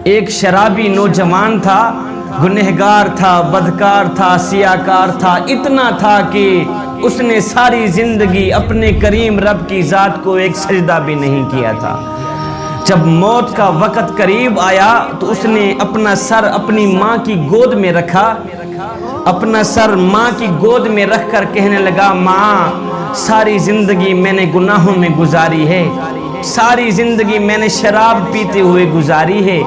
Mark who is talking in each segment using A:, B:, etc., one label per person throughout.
A: ایک شرابی نوجوان تھا، گنہگار تھا، بدکار تھا، سیاکار تھا، اتنا تھا کہ اس نے ساری زندگی اپنے کریم رب کی ذات کو ایک سجدہ بھی نہیں کیا تھا۔ جب موت کا وقت قریب آیا تو اس نے اپنا سر اپنی ماں کی گود میں رکھا، اپنا سر ماں کی گود میں رکھ کر کہنے لگا، ماں ساری زندگی میں نے گناہوں میں گزاری ہے، ساری زندگی میں نے شراب پیتے ہوئے گزاری ہے،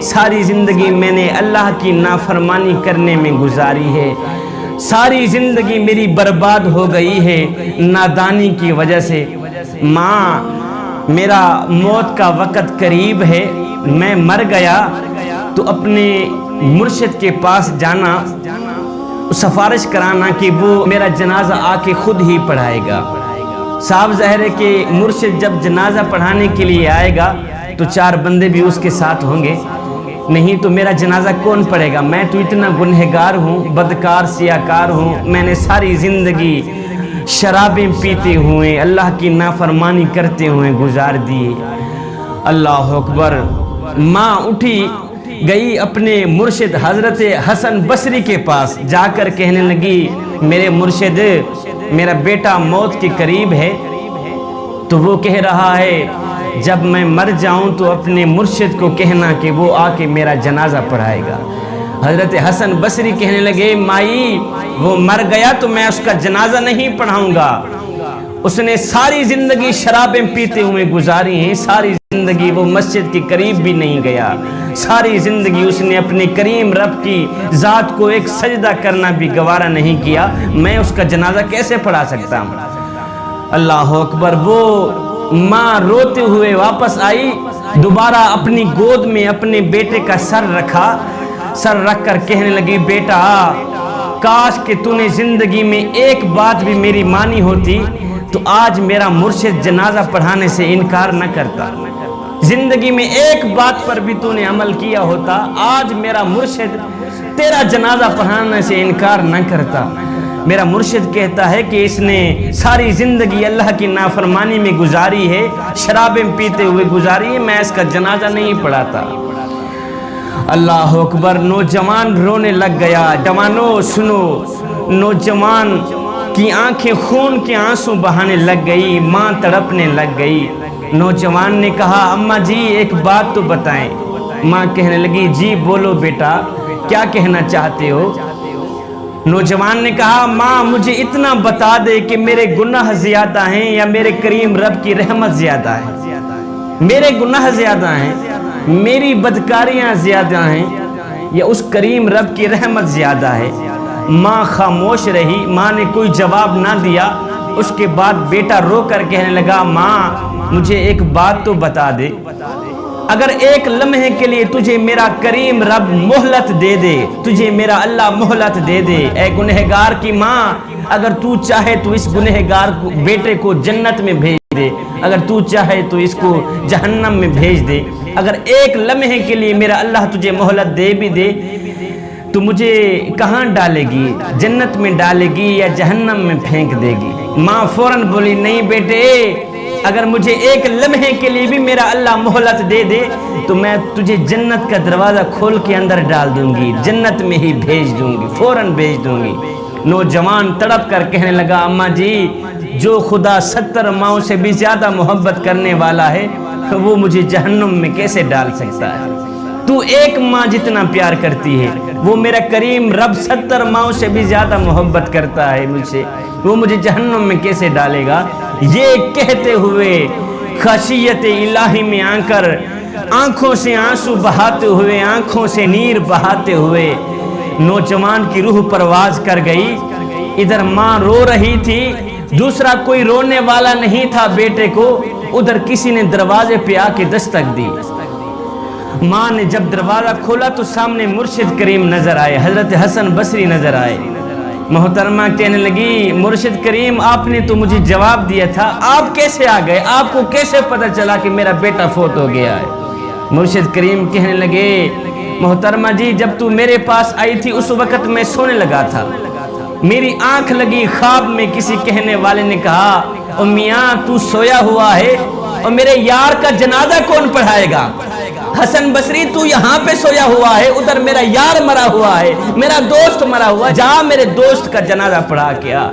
A: ساری زندگی میں نے اللہ کی نافرمانی کرنے میں گزاری ہے، ساری زندگی میری برباد ہو گئی ہے نادانی کی وجہ سے۔ ماں میرا موت کا وقت قریب ہے، میں مر گیا تو اپنے مرشد کے پاس جانا، سفارش کرانا کہ وہ میرا جنازہ آ کے خود ہی پڑھائے گا۔ صاحب ظاہر ہے کہ مرشد جب جنازہ پڑھانے کے لیے آئے گا تو 4 بندے بھی اس کے ساتھ ہوں گے، نہیں تو میرا جنازہ کون پڑھے گا؟ میں تو اتنا گنہگار ہوں، بدکار سیاکار ہوں، میں نے ساری زندگی شرابیں پیتے ہوئے اللہ کی نافرمانی کرتے ہوئے گزار دی۔ اللہ اکبر۔ ماں اٹھی گئی اپنے مرشد حضرت حسن بصری کے پاس، جا کر کہنے لگی، میرے مرشد میرا بیٹا موت کے قریب ہے، تو وہ کہہ رہا ہے جب میں مر جاؤں تو اپنے مرشد کو کہنا کہ وہ آ کے میرا جنازہ پڑھائے گا۔ حضرت حسن بصری کہنے لگے، مائی وہ مر گیا تو میں اس کا جنازہ نہیں پڑھاؤں گا، اس نے ساری زندگی شرابیں پیتے ہوئے گزاری ہیں، ساری زندگی وہ مسجد کے قریب بھی نہیں گیا، ساری زندگی اس نے اپنے کریم رب کی ذات کو ایک سجدہ کرنا بھی گوارا نہیں کیا، میں اس کا جنازہ کیسے پڑھا سکتا ہوں؟ اللہ اکبر۔ وہ ماں روتے ہوئے واپس آئی، دوبارہ اپنی گود میں اپنے بیٹے کا سر رکھا، سر رکھ کر کہنے لگی، بیٹا کاش کہ تو نے زندگی میں ایک بات بھی میری مانی ہوتی تو آج میرا مرشد جنازہ پڑھانے سے انکار نہ کرتا، زندگی میں ایک بات پر بھی تو نے عمل کیا ہوتا، آج میرا مرشد تیرا جنازہ پڑھانے سے انکار نہ کرتا۔ میرا مرشد کہتا ہے کہ اس نے ساری زندگی اللہ کی نافرمانی میں گزاری ہے، شرابیں پیتے ہوئے گزاری ہے، میں اس کا جنازہ نہیں پڑھاتا۔ اللہ اکبر۔ نوجوان رونے لگ گیا۔ جوانو سنو، نوجوان کی آنکھیں خون کے آنسو بہانے لگ گئی، ماں تڑپنے لگ گئی۔ نوجوان نے کہا، اماں جی ایک بات تو بتائیں۔ ماں کہنے لگی، جی بولو بیٹا، کیا کہنا چاہتے ہو؟ نوجوان نے کہا، ماں مجھے اتنا بتا دے کہ میرے گناہ زیادہ ہیں یا میرے کریم رب کی رحمت زیادہ ہے؟ میرے گناہ زیادہ ہیں، میری بدکاریاں زیادہ ہیں، یا اس کریم رب کی رحمت زیادہ ہے؟ ماں خاموش رہی، ماں نے کوئی جواب نہ دیا۔ اس کے بعد بیٹا رو کر کہنے لگا، ماں مجھے ایک بات تو بتا دے، اگر ایک لمحے کے لیے تجھے میرا کریم رب مہلت دے دے، تجھے میرا اللہ مہلت دے دے، اے گنہگار کی ماں، اگر تو چاہے تو اس گنہگار بیٹے کو جنت میں بھیج دے، اگر تو چاہے تو اس کو جہنم میں بھیج دے، اگر ایک لمحے کے لیے میرا اللہ تجھے مہلت دے بھی دے تو مجھے کہاں ڈالے گی؟ جنت میں ڈالے گی یا جہنم میں پھینک دے گی؟ ماں فوراً بولی، نہیں بیٹے، اگر مجھے ایک لمحے کے لیے بھی میرا اللہ مہلت دے دے تو میں تجھے جنت کا دروازہ کھول کے اندر ڈال دوں گی، جنت میں ہی بھیج دوں گی، فوراً بھیج دوں گی۔ نوجوان تڑپ کر کہنے لگا، اماں جی جو خدا 70 ماؤں سے بھی زیادہ محبت کرنے والا ہے وہ مجھے جہنم میں کیسے ڈال سکتا ہے؟ تو ایک ماں جتنا پیار کرتی ہے، وہ میرا کریم رب 70 ماؤں سے بھی زیادہ محبت کرتا ہے مجھ سے، وہ مجھے جہنم میں کیسے ڈالے گا؟ یہ کہتے ہوئے خشیت الہی میں آ کر آنکھوں سے آنسو بہاتے ہوئے، آنکھوں سے نیر بہاتے ہوئے نوجوان کی روح پرواز کر گئی۔ ادھر ماں رو رہی تھی، دوسرا کوئی رونے والا نہیں تھا بیٹے کو، ادھر کسی نے دروازے پہ آ کے دستک دی۔ ماں نے جب دروازہ کھولا تو سامنے مرشد کریم نظر آئے، حضرت حسن بصری نظر آئے۔ محترمہ کہنے لگی، مرشد کریم آپ نے تو مجھے جواب دیا تھا، آپ کیسے آ گئے؟ آپ کو کیسے پتہ چلا کہ میرا بیٹا فوت ہو گیا ہے؟ مرشد کریم کہنے لگے، محترمہ جی جب تو میرے پاس آئی تھی اس وقت میں سونے لگا تھا، میری آنکھ لگی، خواب میں کسی کہنے والے نے کہا، میاں تو سویا ہوا ہے اور میرے یار کا جنازہ کون پڑھائے گا؟ حسن بصری تو یہاں پہ سویا ہوا ہے، ادھر میرا یار مرا ہوا ہے، میرا دوست مرا ہوا ہے، جا میرے دوست کا جنازہ پڑھا کیا۔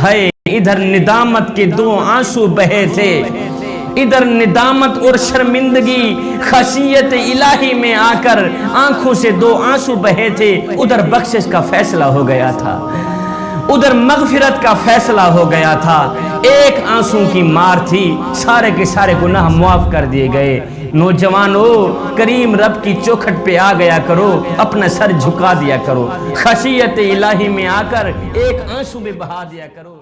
A: ہے ادھر ندامت کے 2 آنسو بہے تھے، ادھر ندامت اور شرمندگی خشیت الہی میں آ کر آنکھوں سے 2 آنسو بہے تھے، ادھر بخشش کا فیصلہ ہو گیا تھا، ادھر مغفرت کا فیصلہ ہو گیا تھا۔ ایک آنسو کی مار تھی، سارے کے سارے گناہ معاف کر دیے گئے۔ نوجوانو، کریم رب کی چوکھٹ پہ آ گیا کرو، اپنا سر جھکا دیا کرو، خشیت الہی میں آ کر ایک آنسو میں بہا دیا کرو۔